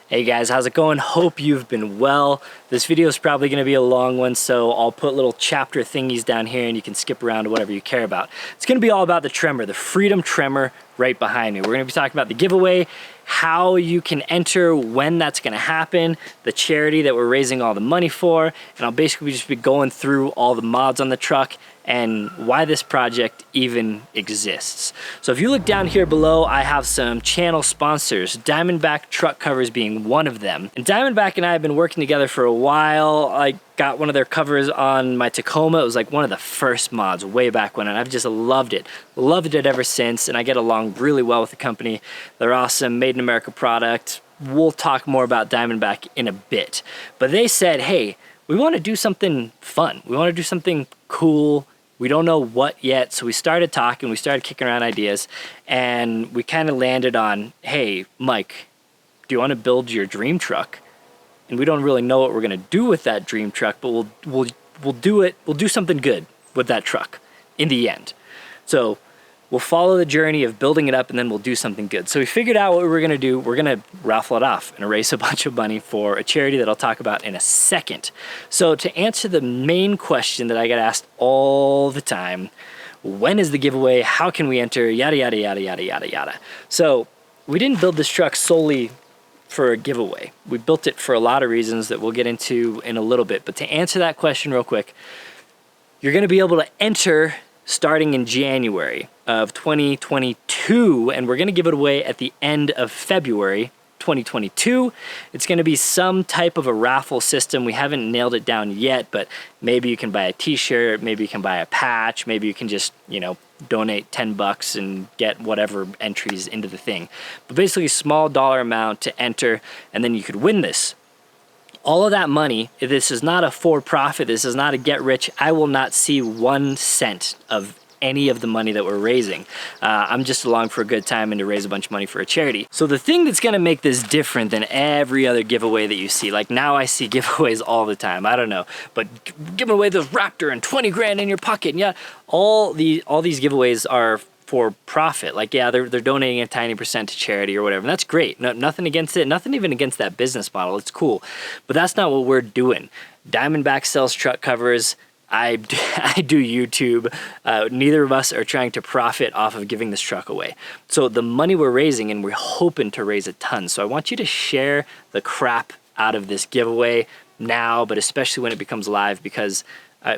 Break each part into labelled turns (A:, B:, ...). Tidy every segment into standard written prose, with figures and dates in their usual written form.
A: Hey guys, how's it going? Hope you've been well. This video is probably going to be a long one, so I'll put little chapter thingies down here and you can skip around to whatever you care about. It's going to be all about the Tremor, the Freedom Tremor right behind me. We're going to be talking about the giveaway, how you can enter, when that's going to happen, the charity that we're raising all the money for, and I'll basically just be going through all the mods on the truck and why this project even exists. So if you look down here below, I have some channel sponsors, Diamondback truck covers being one of them. And Diamondback and I have been working together for a while. I got one of their covers on my Tacoma. It was like one of the first mods way back when, and I've just loved it. Loved it ever since, and I get along really well with the company. They're awesome, made in America product. We'll talk more about Diamondback in a bit. But they said, hey, we want to do something fun. We want to do something cool. We don't know what yet, so we started talking, we started kicking around ideas, and we kind of landed on, hey, Mike, do you want to build your dream truck? And we don't really know what we're going to do with that dream truck, but we'll do it. We'll do something good with that truck in the end. So we'll follow the journey of building it up, and then we'll do something good. So we figured out what we were going to do. We're going to raffle it off and raise a bunch of money for a charity that I'll talk about in a second. So to answer the main question that I get asked all the time, when is the giveaway? How can we enter? Yada, yada, yada, yada, yada, yada. So we didn't build this truck solely for a giveaway. We built it for a lot of reasons that we'll get into in a little bit. But to answer that question real quick, you're going to be able to enter starting in January of 2022, and we're going to give it away at the end of February 2022. It's going to be some type of a raffle system. We haven't nailed it down yet, but maybe you can buy a t-shirt, maybe you can buy a patch, maybe you can just, donate $10 and get whatever entries into the thing. But basically a small dollar amount to enter, and then you could win this. All of that money, this is not a for-profit, this is not a get-rich. I will not see 1 cent of any of the money that we're raising. I'm just along for a good time and to raise a bunch of money for a charity. So the thing that's gonna make this different than every other giveaway that you see, like now I see giveaways all the time, I don't know, but giving away this Raptor and 20 grand in your pocket, and yeah, all these giveaways are for profit. Like, yeah, they're donating a tiny percent to charity or whatever. And that's great. Nothing against it. Nothing even against that business model. It's cool. But that's not what we're doing. Diamondback sells truck covers. I do YouTube. Neither of us are trying to profit off of giving this truck away. So the money we're raising, and we're hoping to raise a ton. So I want you to share the crap out of this giveaway now, but especially when it becomes live, because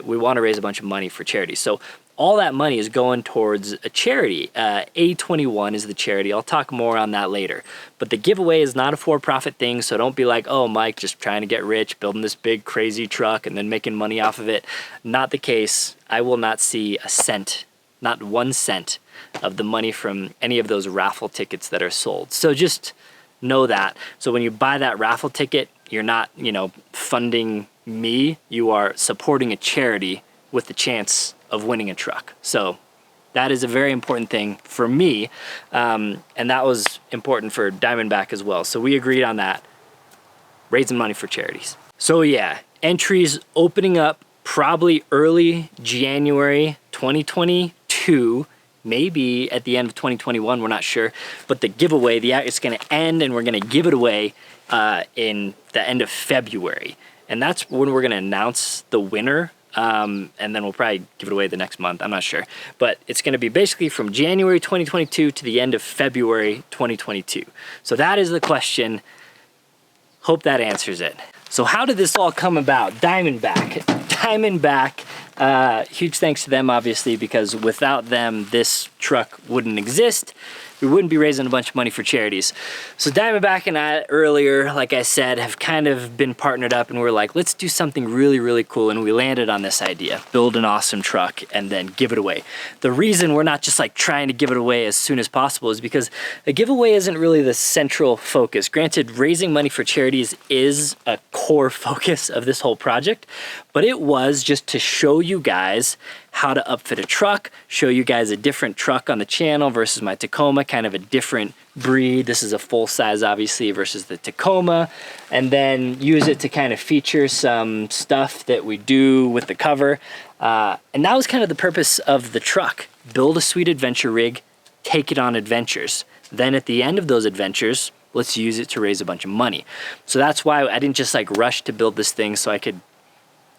A: we want to raise a bunch of money for charity. So all that money is going towards a charity. A21 is the charity. I'll talk more on that later. But the giveaway is not a for-profit thing, so don't be like, oh, Mike, just trying to get rich, building this big crazy truck and then making money off of it. Not the case. I will not see a cent, not 1 cent of the money from any of those raffle tickets that are sold. So just know that. So when you buy that raffle ticket, you're not, funding me. You are supporting a charity with the chance of winning a truck. So that is a very important thing for me, and that was important for Diamondback as well. So we agreed on that, raising money for charities. So yeah, entries opening up probably early January 2022, maybe at the end of 2021, we're not sure. But the giveaway, it's gonna end and we're gonna give it away in the end of February. And that's when we're gonna announce the winner. And then we'll probably give it away the next month. I'm not sure. But it's going to be basically from January 2022 to the end of February 2022. So that is the question. Hope that answers it. So how did this all come about? Diamondback. Huge thanks to them, obviously, because without them, this truck wouldn't exist. We wouldn't be raising a bunch of money for charities. So Diamondback and I earlier, like I said, have kind of been partnered up, and we're like, let's do something really, really cool. And we landed on this idea, build an awesome truck and then give it away. The reason we're not just like trying to give it away as soon as possible is because a giveaway isn't really the central focus. Granted, raising money for charities is a core focus of this whole project, but it was just to show you guys how to upfit a truck, show you guys a different truck on the channel versus my Tacoma, kind of a different breed. This is a full size, obviously, versus the Tacoma, and then use it to kind of feature some stuff that we do with the cover. And that was kind of the purpose of the truck. Build a sweet adventure rig, take it on adventures. Then at the end of those adventures, let's use it to raise a bunch of money. So that's why I didn't just like rush to build this thing so I could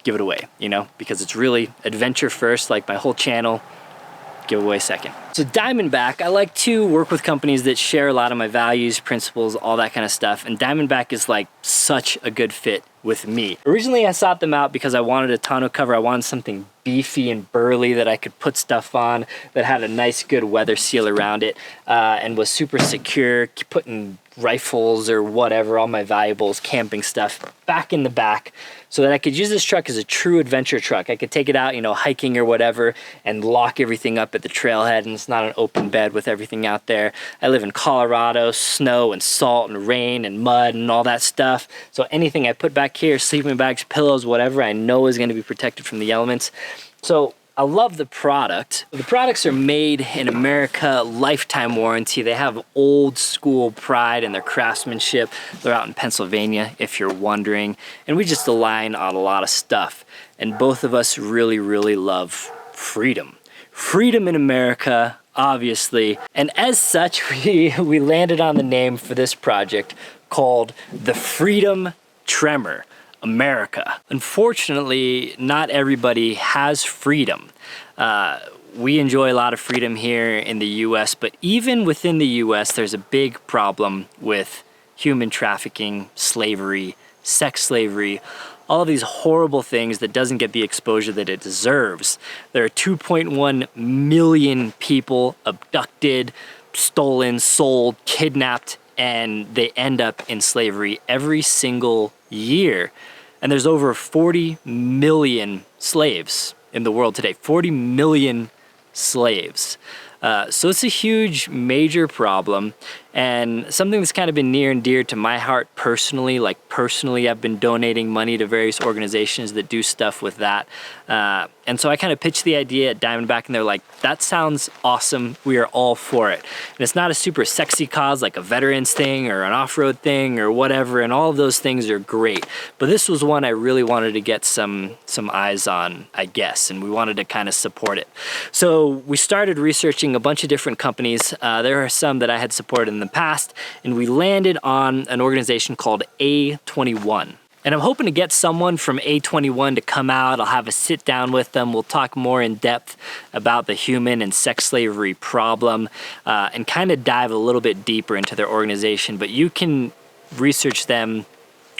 A: give it away, you know, because it's really adventure first, like my whole channel, giveaway second. So Diamondback, I like to work with companies that share a lot of my values, principles, all that kind of stuff. And Diamondback is like such a good fit with me. Originally, I sought them out because I wanted a tonneau cover. I wanted something beefy and burly that I could put stuff on that had a nice, good weather seal around it and was super secure, putting rifles or whatever, all my valuables, camping stuff back in the back so that I could use this truck as a true adventure truck. I could take it out, you know, hiking or whatever and lock everything up at the trailhead, and it's not an open bed with everything out there. I live in Colorado, snow and salt and rain and mud and all that stuff. So anything I put back here, sleeping bags, pillows, whatever, I know is going to be protected from the elements. So I love the product. The products are made in America, lifetime warranty. They have old school pride in their craftsmanship. They're out in Pennsylvania, if you're wondering. And we just align on a lot of stuff. And both of us really, really love freedom. Freedom in America, obviously. And as such, we landed on the name for this project called the Freedom Tremor America. Unfortunately, not everybody has freedom. We enjoy a lot of freedom here in the US, but even within the US, there's a big problem with human trafficking, slavery, sex slavery, all of these horrible things that doesn't get the exposure that it deserves. There are 2.1 million people abducted, stolen, sold, kidnapped, and they end up in slavery every single year. And there's over 40 million slaves in the world today. 40 million slaves. So it's a huge, major problem, and something that's kind of been near and dear to my heart personally. Like personally, I've been donating money to various organizations that do stuff with that. And so I kind of pitched the idea at Diamondback, and they're like, that sounds awesome. We are all for it. And it's not a super sexy cause like a veterans thing or an off-road thing or whatever, and all of those things are great. But this was one I really wanted to get some eyes on, I guess, and we wanted to kind of support it. So we started researching a bunch of different companies. There are some that I had supported in the past, and we landed on an organization called A21. And I'm hoping to get someone from A21 to come out. I'll have a sit down with them. We'll talk more in depth about the human and sex slavery problem and kind of dive a little bit deeper into their organization. But you can research them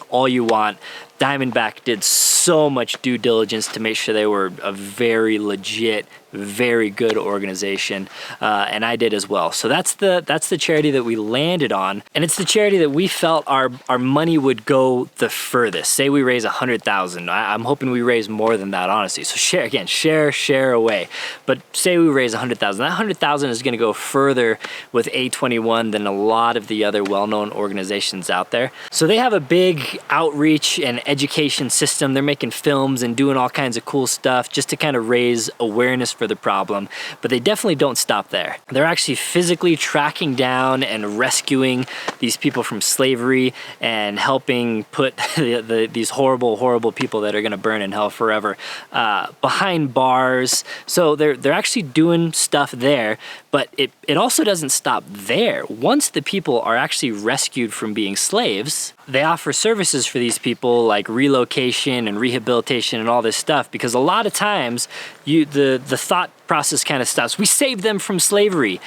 A: all you want. Diamondback did so much due diligence to make sure they were a very legit, very good organization, and I did as well. So that's the charity that we landed on, and it's the charity that we felt our money would go the furthest. Say we raise $100,000. I'm hoping we raise more than that, honestly. So share away. But say we raise $100,000. That $100,000 is going to go further with A21 than a lot of the other well-known organizations out there. So they have a big outreach and education system. They're making films and doing all kinds of cool stuff just to kind of raise awareness for the problem, but they definitely don't stop there. They're actually physically tracking down and rescuing these people from slavery and helping put these horrible people that are going to burn in hell forever behind bars. So they're actually doing stuff there, but it also doesn't stop there. Once the people are actually rescued from being slaves, they offer services for these people like relocation and rehabilitation and all this stuff, because a lot of times the thought process kind of stops. We saved them from slavery.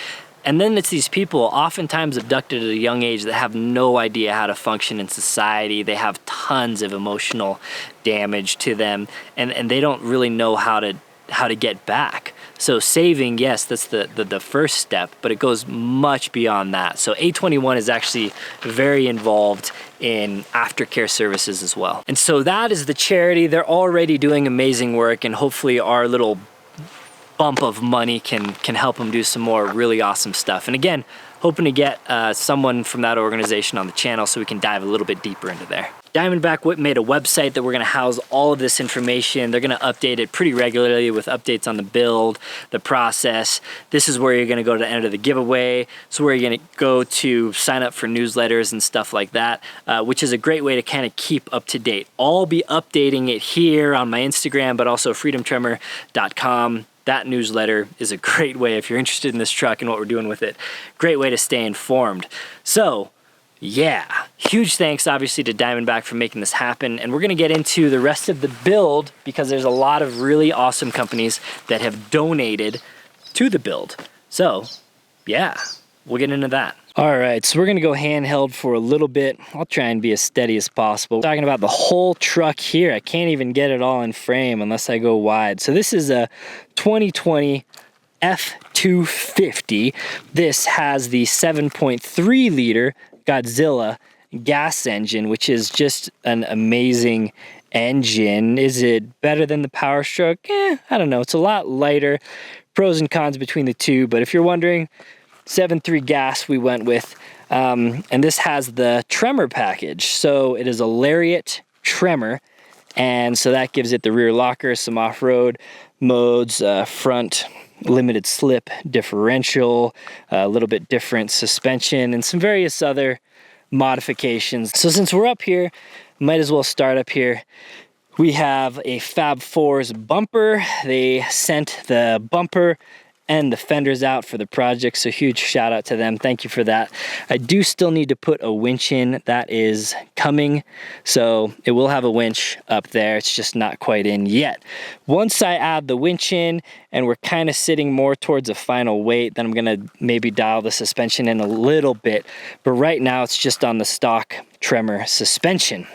A: And then it's these people oftentimes abducted at a young age that have no idea how to function in society. They have tons of emotional damage to them, and they don't really know how to get back. So saving, yes, that's the first step, but it goes much beyond that. So A21 is actually very involved in aftercare services as well. And so that is the charity. They're already doing amazing work, and hopefully our little bump of money can help them do some more really awesome stuff. And again, hoping to get someone from that organization on the channel so we can dive a little bit deeper into there. Diamondback made a website that we're gonna house all of this information. They're gonna update it pretty regularly with updates on the build, the process. This is where you're gonna go to enter the giveaway. So where you're gonna go to sign up for newsletters and stuff like that, which is a great way to kind of keep up to date. I'll be updating it here on my Instagram, but also freedomtremor.com. That newsletter is a great way if you're interested in this truck and what we're doing with it. Great way to stay informed. So, yeah, huge thanks obviously to Diamondback for making this happen. And we're gonna get into the rest of the build because there's a lot of really awesome companies that have donated to the build. So yeah, we'll get into that. All right, so we're gonna go handheld for a little bit. I'll try and be as steady as possible. Talking about the whole truck here. I can't even get it all in frame unless I go wide. So this is a 2020 F-250. This has the 7.3 liter Godzilla gas engine, which is just an amazing engine. Is it better than the Power Stroke? I don't know. It's a lot lighter. Pros and cons between the two, but if you're wondering, 7.3 gas we went with. And this has the Tremor package. So it is a Lariat Tremor, and so that gives it the rear locker, some off-road modes, front limited slip differential, a little bit different suspension, and some various other modifications. So since we're up here, might as well start up here. We have a Fab Fours bumper. They sent the bumper and the fenders out for the project, so huge shout out to them. Thank you for that. I do still need to put a winch in. That is coming, so it will have a winch up there. It's just not quite in yet. Once I add the winch in and we're kind of sitting more towards a final weight, then I'm gonna maybe dial the suspension in a little bit, but right now it's just on the stock Tremor suspension.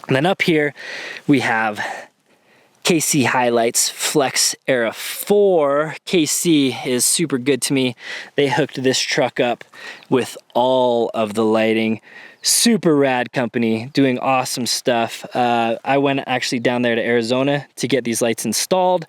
A: And then up here we have KC Highlights Flex Era 4. KC is super good to me. They hooked this truck up with all of the lighting. Super rad company, doing awesome stuff. I went actually down there to Arizona to get these lights installed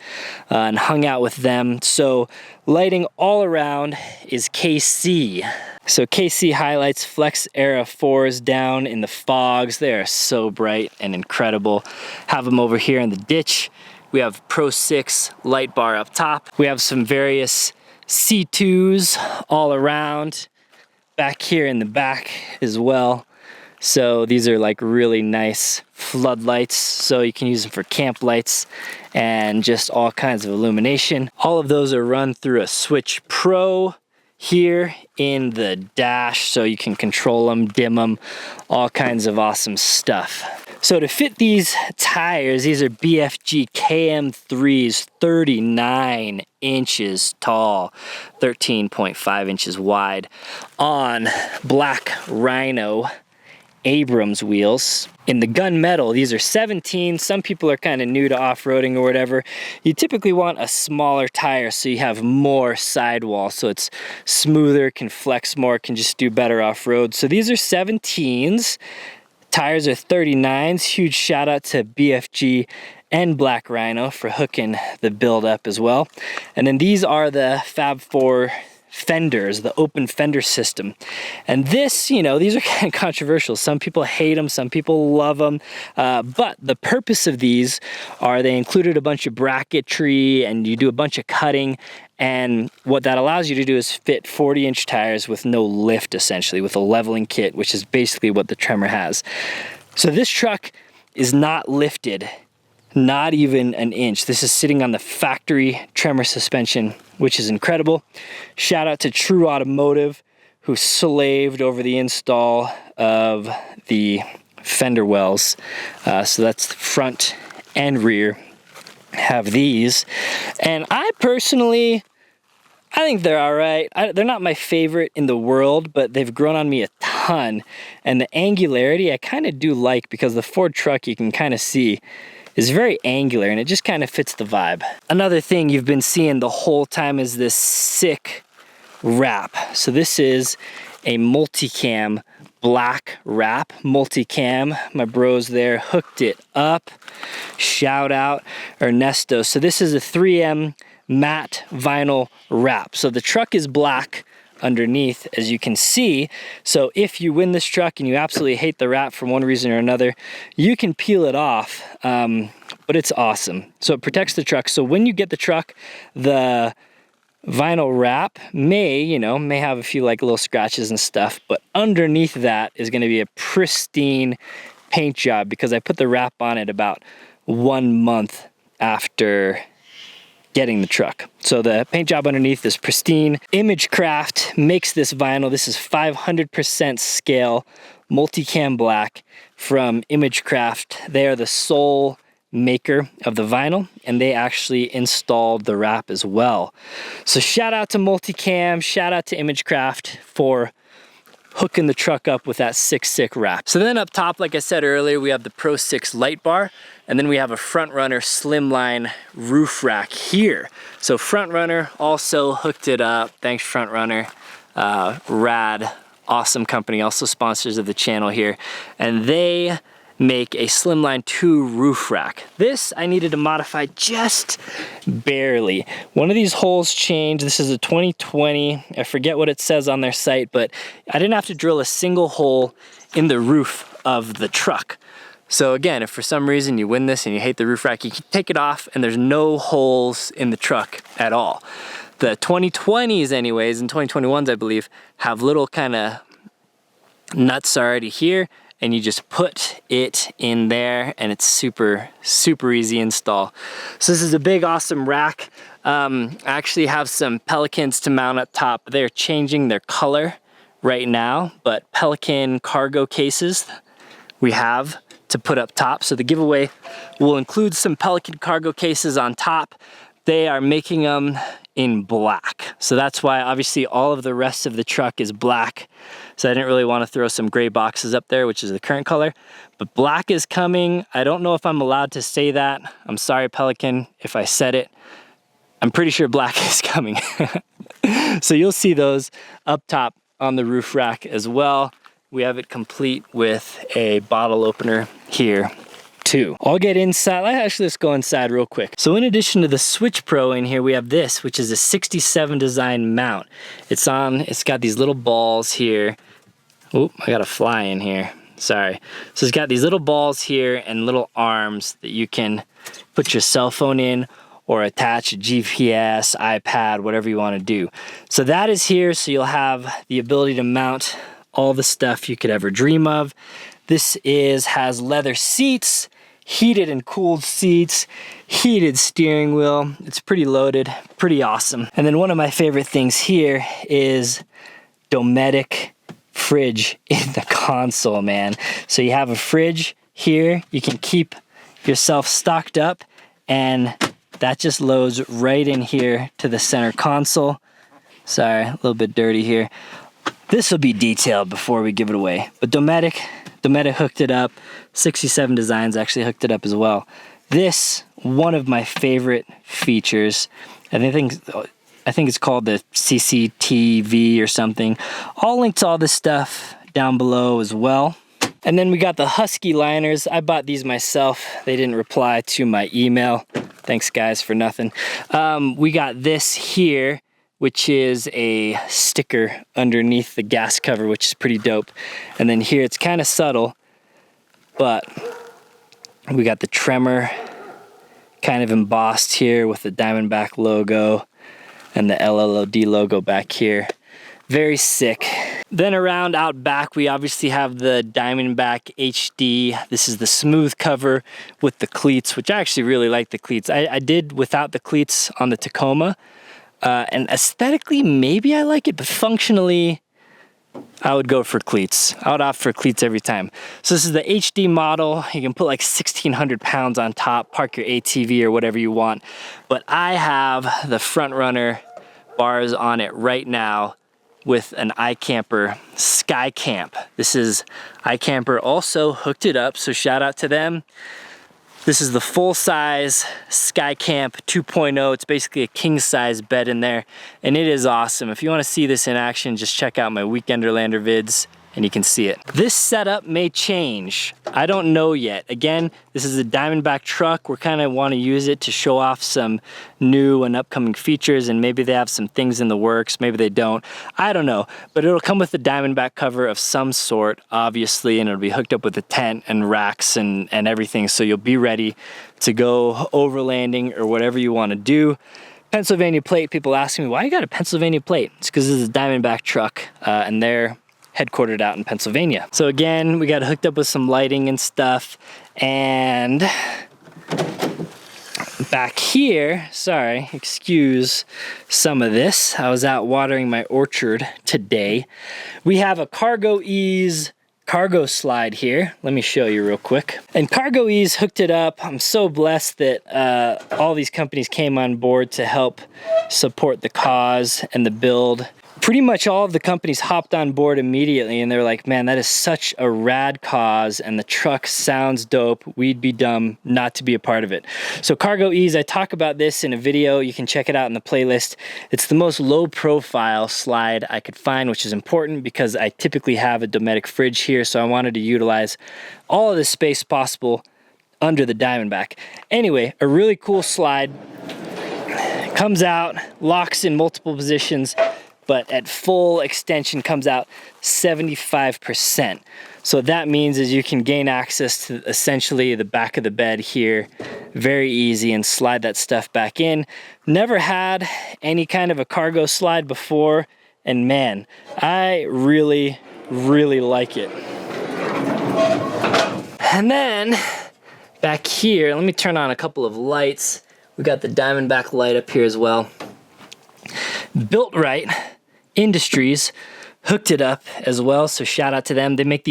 A: and hung out with them. So lighting all around is KC. So KC Highlights Flex Era 4s down in the fogs. They are so bright and incredible. Have them over here in the ditch. We have Pro 6 light bar up top. We have some various C2s all around. Back here in the back as well. So these are like really nice floodlights, so you can use them for camp lights and just all kinds of illumination. All of those are run through a Switch Pro here in the dash, so you can control them, dim them, all kinds of awesome stuff. So to fit these tires, these are BFG KM3s, 39 inches tall, 13.5 inches wide, on black Rhino Abrams wheels. In the gunmetal, these are 17. Some people are kind of new to off-roading or whatever. You typically want a smaller tire so you have more sidewall, so it's smoother, can flex more, can just do better off-road. So these are 17s. Tires are 39s. Huge shout out to BFG and Black Rhino for hooking the build up as well. And then these are the Fab 4 fenders, the open fender system. And this, you know, these are kind of controversial. Some people hate them, some people love them. But the purpose of these are they included a bunch of bracketry and you do a bunch of cutting. And what that allows you to do is fit 40-inch tires with no lift, essentially, with a leveling kit, which is basically what the Tremor has. So this truck is not lifted, not even an inch. This is sitting on the factory Tremor suspension, which is incredible. Shout out to True Automotive, who slaved over the install of the fender wells. So that's the front and rear have these. And I personally, I think they're all right. They're not my favorite in the world, but they've grown on me a ton. And the angularity I kind of do like, because the Ford truck, you can kind of see, is very angular and it just kind of fits the vibe. Another thing you've been seeing the whole time is this sick wrap. So this is a multicam black wrap, multicam. My bros there hooked it up. Shout out Ernesto. So this is a 3M matte vinyl wrap. So the truck is black underneath, as you can see. So if you win this truck and you absolutely hate the wrap for one reason or another, you can peel it off, but it's awesome. So it protects the truck. So when you get the truck, the vinyl wrap may have a few like little scratches and stuff, but underneath that is going to be a pristine paint job, because I put the wrap on it about 1 month after getting the truck. So the paint job underneath is pristine. Imagecraft makes this vinyl. This is 500% scale multicam black from Imagecraft. They are the sole maker of the vinyl, and they actually installed the wrap as well. So shout out to Multicam, shout out to Imagecraft for hooking the truck up with that sick wrap. So then up top, like I said earlier, we have the Pro 6 light bar, and then we have a Front Runner slimline roof rack here. So Front Runner also hooked it up. Thanks, Front Runner. Rad, awesome company, also sponsors of the channel here. And they make a slimline 2 roof rack. This I needed to modify just barely. One of these holes changed. This is a 2020. I forget what it says on their site, but I didn't have to drill a single hole in the roof of the truck. So again, if for some reason you win this and you hate the roof rack, you can take it off and there's no holes in the truck at all. The 2020s anyways, and 2021s I believe, have little kind of nuts already here, and you just put it in there and it's super easy install. So this is a big awesome rack. I actually have some Pelicans to mount up top. They're changing their color right now, but Pelican cargo cases we have to put up top. So the giveaway will include some Pelican cargo cases on top. They are making them in black. So that's why obviously all of the rest of the truck is black. So I didn't really want to throw some gray boxes up there, which is the current color, but black is coming. I don't know if I'm allowed to say that. I'm sorry, Pelican, if I said it. I'm pretty sure black is coming. So you'll see those up top on the roof rack as well. We have it complete with a bottle opener here too. I'll get inside. Let's go inside real quick. So in addition to the Switch Pro in here, we have this, which is a 67 design mount. It's got these little balls here. Oh, I got a fly in here. Sorry. So it's got these little balls here and little arms that you can put your cell phone in or attach a GPS, iPad, whatever you want to do. So that is here, so you'll have the ability to mount all the stuff you could ever dream of. This has leather seats, heated and cooled seats, heated steering wheel. It's pretty loaded, pretty awesome. And then one of my favorite things here is Dometic fridge in the console, man. So you have a fridge here, you can keep yourself stocked up, and that just loads right in here to the center console. Sorry, a little bit dirty here. This will be detailed before we give it away. But Dometic hooked it up. 67 Designs actually hooked it up as well. This, one of my favorite features. I think it's called the CCTV or something. I'll link to all this stuff down below as well. And then we got the Husky liners. I bought these myself. They didn't reply to my email. Thanks guys for nothing. We got this here, which is a sticker underneath the gas cover, which is pretty dope. And then here it's kind of subtle, but we got the Tremor kind of embossed here with the Diamondback logo and the LLOD logo back here. Very sick. Then around out back, we obviously have the Diamondback HD. This is the smooth cover with the cleats, which I actually really like the cleats. I did without the cleats on the Tacoma. And aesthetically, maybe I like it, but functionally, I would go for cleats. I would opt for cleats every time. So this is the HD model. You can put like 1,600 pounds on top, park your ATV or whatever you want. But I have the Front Runner bars on it right now with an iCamper Sky Camp. This is iCamper also hooked it up, so shout out to them. This is the full-size Sky Camp 2.0. It's basically a king-size bed in there, and it is awesome. If you want to see this in action, just check out my Weekenderlander vids, and you can see it. This setup may change. I don't know yet. Again, this is a Diamondback truck. We're kind of want to use it to show off some new and upcoming features, and maybe they have some things in the works, maybe they don't. I don't know, but it'll come with the Diamondback cover of some sort, obviously, and it'll be hooked up with a tent and racks and everything, so you'll be ready to go overlanding or whatever you want to do. Pennsylvania plate, people ask me, why you got a Pennsylvania plate? It's because this is a Diamondback truck, and they're headquartered out in Pennsylvania. So again, we got hooked up with some lighting and stuff, and back here, sorry, excuse some of this. I was out watering my orchard today. We have a Cargo Ease cargo slide here. Let me show you real quick. And Cargo Ease hooked it up. I'm so blessed that all these companies came on board to help support the cause and the build. Pretty much all of the companies hopped on board immediately, and they're like, man, that is such a rad cause and the truck sounds dope. We'd be dumb not to be a part of it. So Cargo Ease, I talk about this in a video. You can check it out in the playlist. It's the most low profile slide I could find, which is important because I typically have a Dometic fridge here, so I wanted to utilize all of the space possible under the Diamondback. Anyway, a really cool slide. Comes out, locks in multiple positions, but at full extension comes out 75%. So what that means is you can gain access to essentially the back of the bed here very easy and slide that stuff back in. Never had any kind of a cargo slide before, and man, I really, really like it. And then back here, let me turn on a couple of lights. We got the Diamondback light up here as well. Built Right Industries hooked it up as well, so shout out to them. They make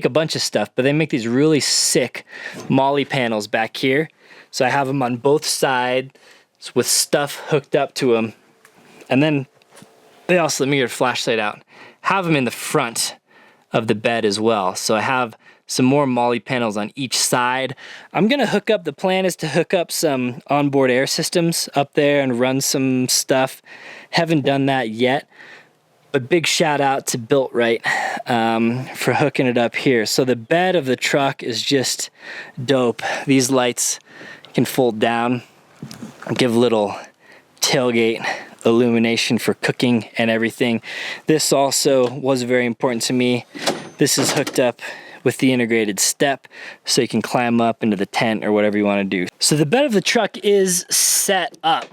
A: a bunch of stuff, but they make these really sick molly panels back here. So I have them on both sides with stuff hooked up to them. And then they also, let me get a flashlight out, have them in the front of the bed as well. So I have some more molly panels on each side. I'm gonna hook up, the plan is to hook up some onboard air systems up there and run some stuff. Haven't done that yet, but big shout out to Built Right for hooking it up here. So the bed of the truck is just dope. These lights can fold down, give little tailgate illumination for cooking and everything. This also was very important to me. This is hooked up with the integrated step, so you can climb up into the tent or whatever you want to do. So the bed of the truck is set up.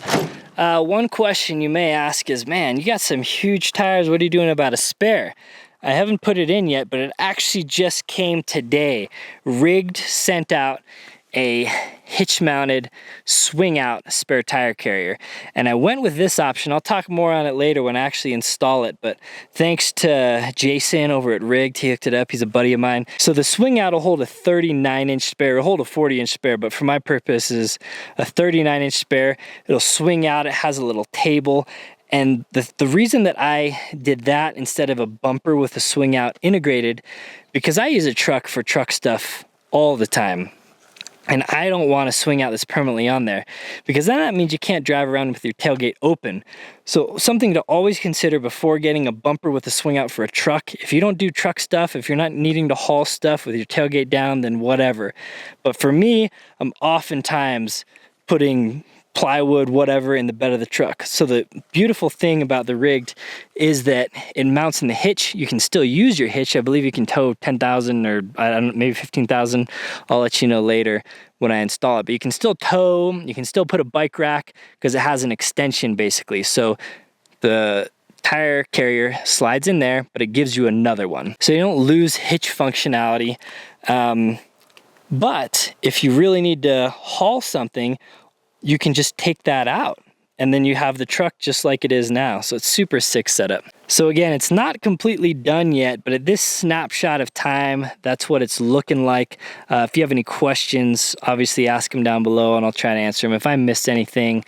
A: One question you may ask is, man, you got some huge tires. What are you doing about a spare? I haven't put it in yet, but it actually just came today. Rigged sent out a hitch-mounted swing-out spare tire carrier, and I went with this option. I'll talk more on it later when I actually install it, but thanks to Jason over at Rigged, he hooked it up. He's a buddy of mine. So the swing-out will hold a 39-inch spare. It'll hold a 40-inch spare, but for my purposes, a 39-inch spare. It'll swing out. It has a little table. And the reason that I did that instead of a bumper with a swing-out integrated, because I use a truck for truck stuff all the time. And I don't want to swing out this permanently on there, because then that means you can't drive around with your tailgate open. So something to always consider before getting a bumper with a swing out for a truck. If you don't do truck stuff, if you're not needing to haul stuff with your tailgate down, then whatever. But for me, I'm oftentimes putting plywood, whatever, in the bed of the truck. So the beautiful thing about the Rigged is that it mounts in the hitch. You can still use your hitch. I believe you can tow 10,000 or I don't know, maybe 15,000. I'll let you know later when I install it. But you can still tow, you can still put a bike rack because it has an extension basically. So the tire carrier slides in there, but it gives you another one. So you don't lose hitch functionality. But if you really need to haul something, you can just take that out and then you have the truck just like it is now. So it's super sick setup. So again, it's not completely done yet, but at this snapshot of time, that's what it's looking like. If you have any questions, obviously ask them down below and I'll try to answer them. If I missed anything,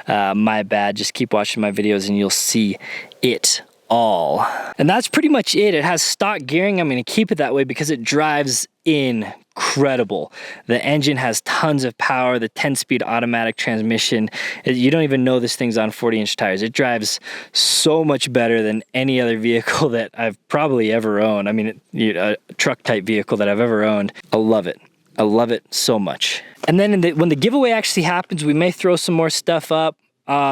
A: my bad. Just keep watching my videos and you'll see it all. And that's pretty much it. It has stock gearing. I'm going to keep it that way because it drives incredible. The engine has tons of power. The 10-speed automatic transmission, you don't even know this thing's on 40-inch tires. It drives so much better than any other vehicle that I've probably ever owned. I mean, a truck type vehicle that I've ever owned. I love it. I love it so much. And then when the giveaway actually happens, we may throw some more stuff up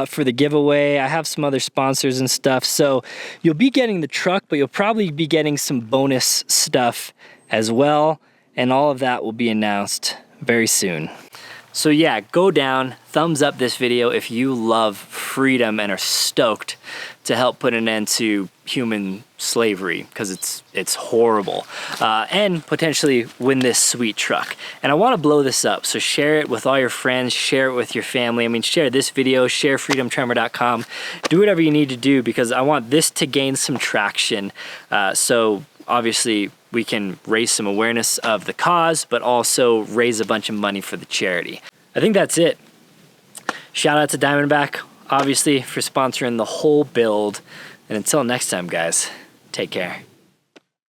A: for the giveaway. I have some other sponsors and stuff. So you'll be getting the truck, but you'll probably be getting some bonus stuff as well. And all of that will be announced very soon. So yeah, go down, thumbs up this video if you love freedom and are stoked to help put an end to human slavery, because it's horrible, and potentially win this sweet truck. And I want to blow this up, so share it with all your friends, share it with your family. I mean, share this video, share freedomtremor.com, do whatever you need to do, because I want this to gain some traction. So obviously we can raise some awareness of the cause, but also raise a bunch of money for the charity. I think that's it. Shout out to Diamondback, obviously, for sponsoring the whole build. And until next time, guys, take care.